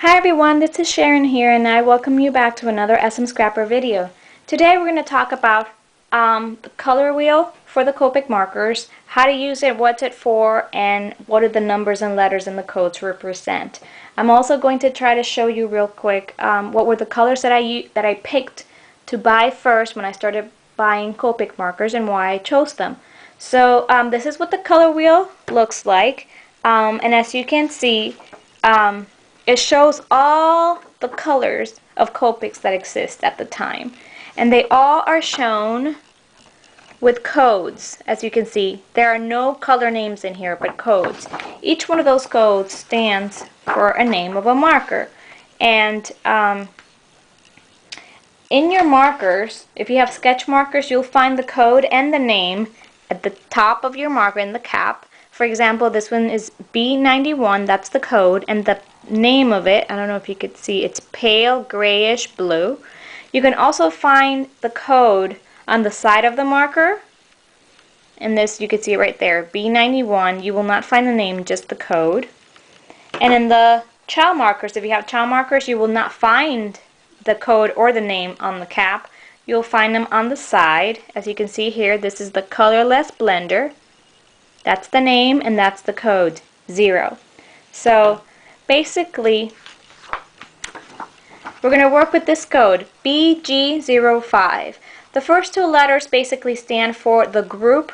Hi everyone, this is Sharon here and I welcome you back to another SM Scrapper video. Today we're going to talk about the color wheel for the Copic markers, how to use it, what's it for, and what do the numbers and letters and the codes represent. I'm also going to try to show you real quick what were the colors that I picked to buy first when I started buying Copic markers and why I chose them. So this is what the color wheel looks like, and as you can see, it shows all the colors of Copics that exist at the time. And they all are shown with codes. As you can see, there are no color names in here, but codes. Each one of those codes stands for a name of a marker. And in your markers, if you have sketch markers, you'll find the code and the name at the top of your marker in the cap. For example, this one is B91, that's the code, and the name of it, I don't know if you could see, it's pale grayish blue. You can also find the code on the side of the marker. And this, you can see it right there, B91. You will not find the name, just the code. And in the child markers, if you have child markers, you will not find the code or the name on the cap. You'll find them on the side. As you can see here, this is the colorless blender. That's the name and that's the code, 0. So basically, we're going to work with this code, BG05. The first two letters basically stand for the group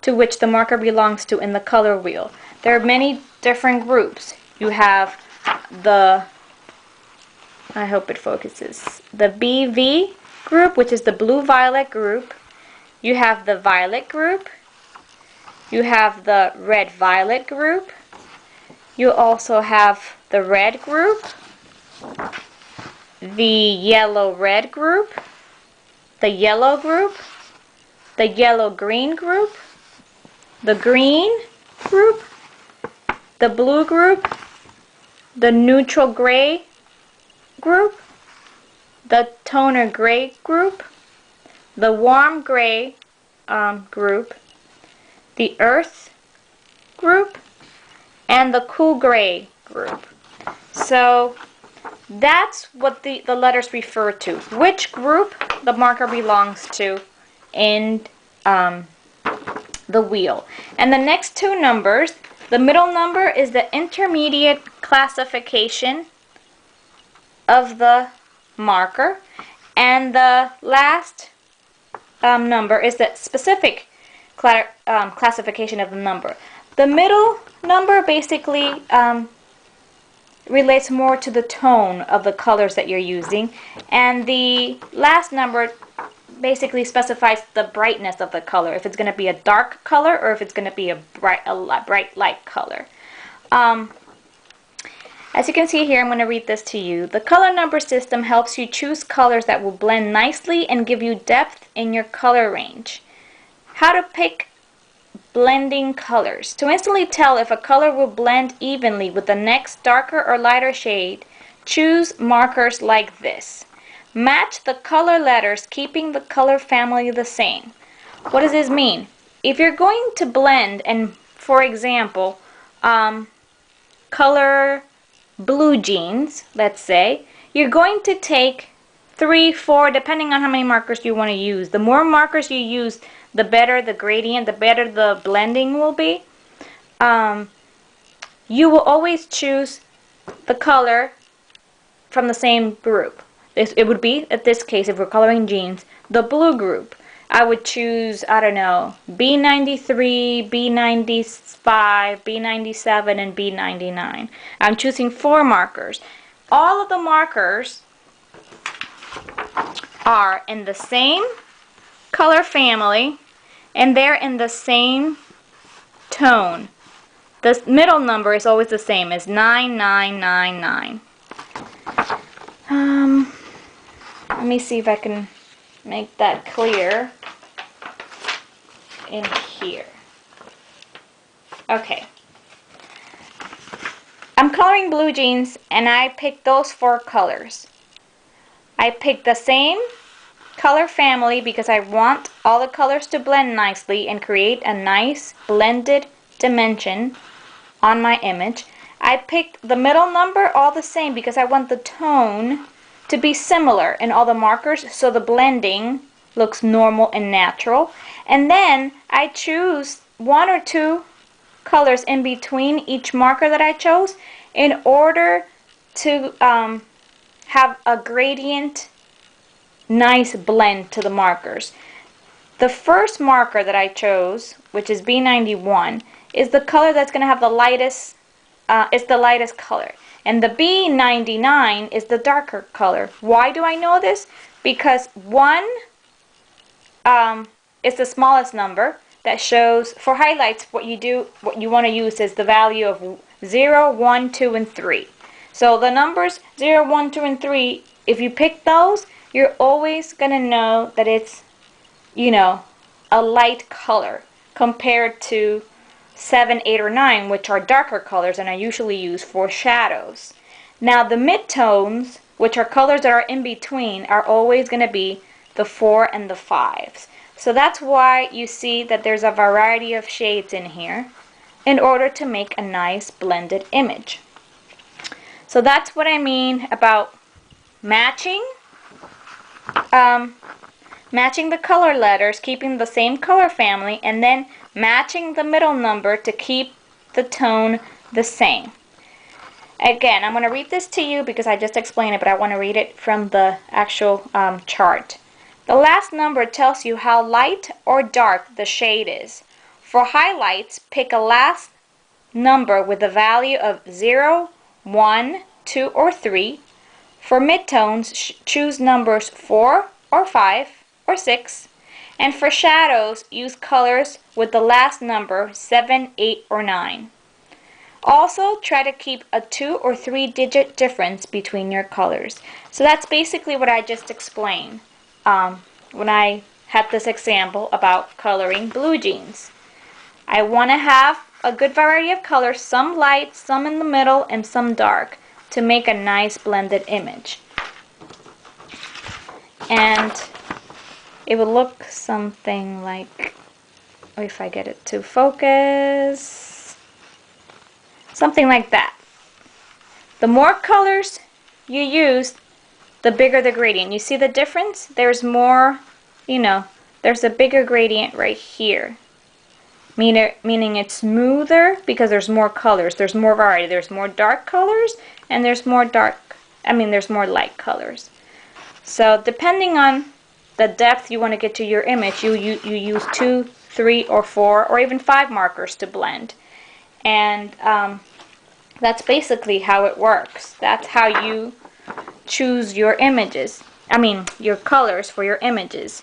to which the marker belongs to in the color wheel. There are many different groups. You have the, I hope it focuses, the BV group, which is the blue-violet group. You have the violet group. You have the red-violet group. You also have the red group, the yellow-red group, the yellow group, the yellow-green group, the green group, the blue group, the neutral gray group, the toner gray group, the warm gray group, the earth group, and the cool gray group. So that's what the letters refer to, which group the marker belongs to in the wheel. And the next two numbers, the middle number is the intermediate classification of the marker, and the last number is the specific classification of the number. The middle number basically relates more to the tone of the colors that you're using, and the last number basically specifies the brightness of the color, if it's going to be a dark color or if it's going to be a bright light color. As you can see here, I'm going to read this to you. The color number system helps you choose colors that will blend nicely and give you depth in your color range. How to pick blending colors. To instantly tell if a color will blend evenly with the next darker or lighter shade, choose markers like this. Match the color letters, keeping the color family the same. What does this mean? If you're going to blend and, for example, color blue jeans, let's say, you're going to take 3, 4, depending on how many markers you want to use. The more markers you use, the better the gradient, the better the blending will be. You will always choose the color from the same group. It would be, at this case, if we're coloring jeans, the blue group. I would choose, I don't know, B93, B95, B97, and B99. I'm choosing 4 markers. All of the markers are in the same color family, and they're in the same tone. The middle number is always the same, as 9999. Let me see if I can make that clear in here. Okay. I'm coloring blue jeans, and I picked those 4 colors. I picked the same color family because I want all the colors to blend nicely and create a nice blended dimension on my image. I picked the middle number all the same because I want the tone to be similar in all the markers so the blending looks normal and natural. And then I choose one or two colors in between each marker that I chose in order to have a gradient, nice blend to the markers. The first marker that I chose, which is B91, is the color that's going to have the lightest, color. And the B99 is the darker color. Why do I know this? Because 1 is the smallest number that shows, for highlights, what you want to use is the value of 0, 1, 2, and 3. So the numbers 0, 1, 2, and 3, if you pick those, you're always going to know that it's, you know, a light color compared to 7, 8, or 9, which are darker colors and I usually use for shadows. Now the midtones, which are colors that are in between, are always going to be the 4 and the 5s. So that's why you see that there's a variety of shades in here in order to make a nice blended image. So that's what I mean about matching. Matching the color letters, keeping the same color family, and then matching the middle number to keep the tone the same. Again, I'm going to read this to you because I just explained it, but I want to read it from the actual chart. The last number tells you how light or dark the shade is. For highlights, pick a last number with a value of 0, 1, 2, or 3. For midtones, choose numbers 4 or 5 or 6. And for shadows, use colors with the last number 7, 8, or 9. Also, try to keep a 2 or 3 digit difference between your colors. So that's basically what I just explained when I had this example about coloring blue jeans. I want to have a good variety of colors, some light, some in the middle, and some dark, to make a nice blended image. And it will look something like, if I get it to focus, something like that. The more colors you use, the bigger the gradient. You see the difference? There's more, there's a bigger gradient right here. Meaning it's smoother because there's more colors, there's more variety, there's more dark colors, and there's more light colors. So depending on the depth you want to get to your image, you use 2, 3, or 4, or even 5 markers to blend. And that's basically how it works. That's how you choose your images. Your colors for your images.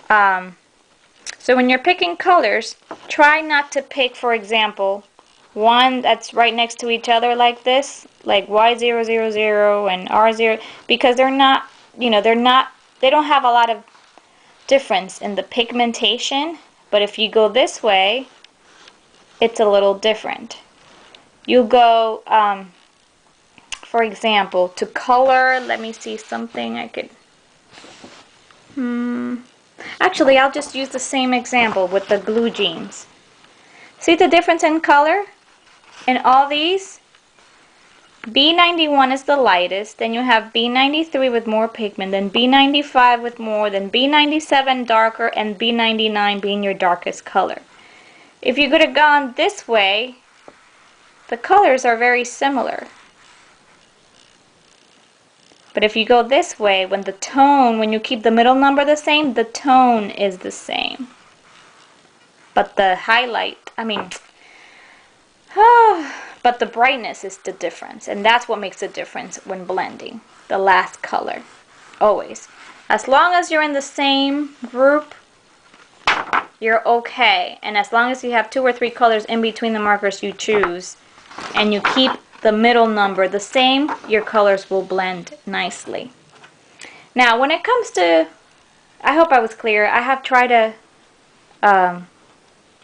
So when you're picking colors, try not to pick, for example, one that's right next to each other like this, like Y000 and R0, because they're not, they don't have a lot of difference in the pigmentation. But if you go this way, it's a little different. You go, for example, to color, let me see something I could, actually I'll just use the same example with the blue jeans. See the difference in color in all these? B91 is the lightest, then you have B93 with more pigment, then B95 with more, then B97 darker, and B99 being your darkest color. If you could have gone this way, the colors are very similar. But if you go this way, when you keep the middle number the same, the tone is the same. But the highlight, but the brightness is the difference. And that's what makes a difference when blending. The last color, always. As long as you're in the same group, you're okay. And as long as you have 2 or 3 colors in between the markers you choose, and you keep the middle number the same, your colors will blend nicely. Now when it comes to, I hope I was clear, I have tried to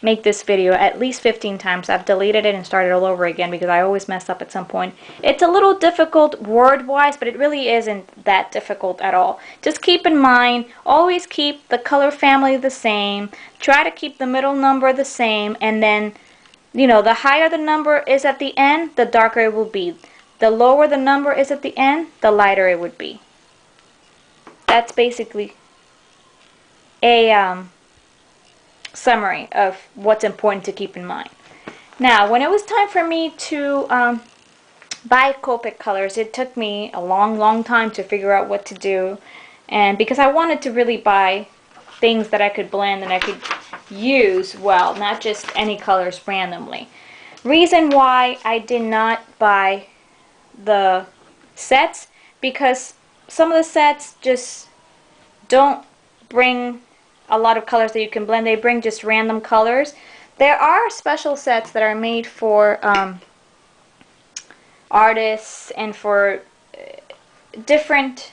make this video at least 15 times. I've deleted it and started all over again because I always mess up at some point. It's a little difficult word-wise, but it really isn't that difficult at all. Just keep in mind, always keep the color family the same, try to keep the middle number the same, and then you know, the higher the number is at the end, the darker it will be. The lower the number is at the end, the lighter it would be. That's basically a summary of what's important to keep in mind. Now, when it was time for me to buy Copic colors, it took me a long time to figure out what to do, and because I wanted to really buy things that I could blend and I could use well, not just any colors randomly. Reason why I did not buy the sets, because some of the sets just don't bring a lot of colors that you can blend. They bring just random colors. There are special sets that are made for artists and for different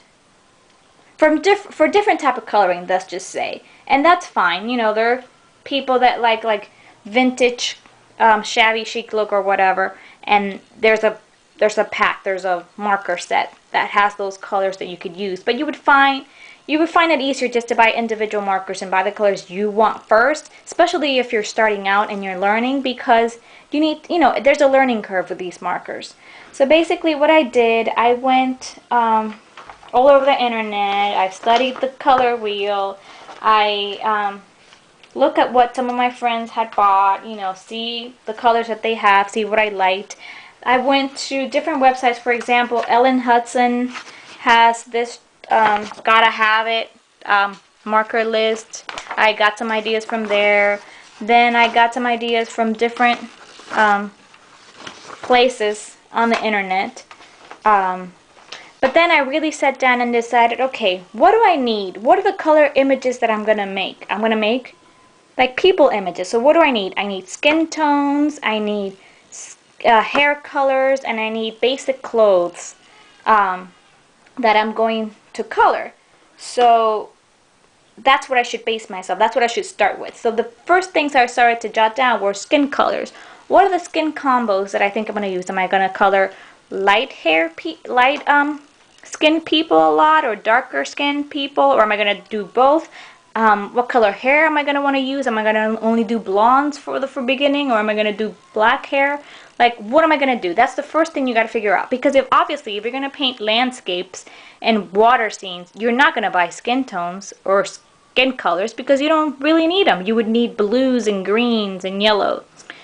type of coloring, let's just say, and that's fine. You know, there are people that like vintage shabby chic look or whatever, and there's a marker set that has those colors that you could use. But you would find it easier just to buy individual markers and buy the colors you want first, especially if you're starting out and you're learning, because you need, you know, there's a learning curve with these markers. So basically what I did, I went all over the internet. I studied the color wheel. I look at what some of my friends had bought, you know, see the colors that they have, see what I liked. I went to different websites. For example, Ellen Hudson has this Gotta Have It marker list. I got some ideas from there. Then I got some ideas from different places on the internet. But then I really sat down and decided, okay, what do I need? What are the color images that I'm going to make? I'm going to make like people images. So what do I need? I need skin tones, I need hair colors, and I need basic clothes that I'm going to color. So that's what I should base myself. That's what I should start with. So the first things I started to jot down were skin colors. What are the skin combos that I think I'm going to use? Am I going to color light skin people a lot, or darker skin people, or am I going to do both? What color hair am I going to want to use? Am I going to only do blondes for beginning, or am I going to do black hair? Like, what am I going to do? That's the first thing you got to figure out. Because obviously, if you're going to paint landscapes and water scenes, you're not going to buy skin tones or skin colors because you don't really need them. You would need blues and greens and yellows.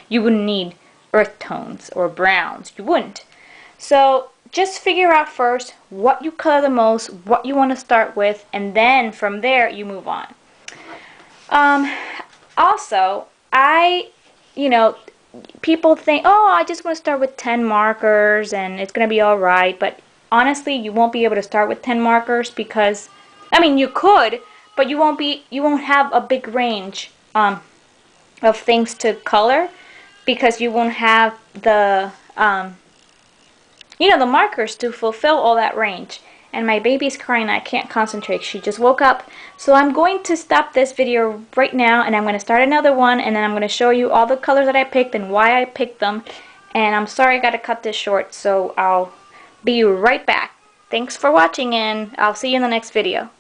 You wouldn't need earth tones or browns. You wouldn't. So just figure out first what you color the most, what you want to start with, and then from there you move on. Also, people think, oh, I just want to start with 10 markers and it's going to be alright, but honestly, you won't be able to start with 10 markers because, I mean, you could, but you won't have a big range of things to color because you won't have the, the markers to fulfill all that range. And my baby's crying, I can't concentrate. She just woke up. So I'm going to stop this video right now and I'm going to start another one, and then I'm going to show you all the colors that I picked and why I picked them. And I'm sorry I got to cut this short, so I'll be right back. Thanks for watching, and I'll see you in the next video.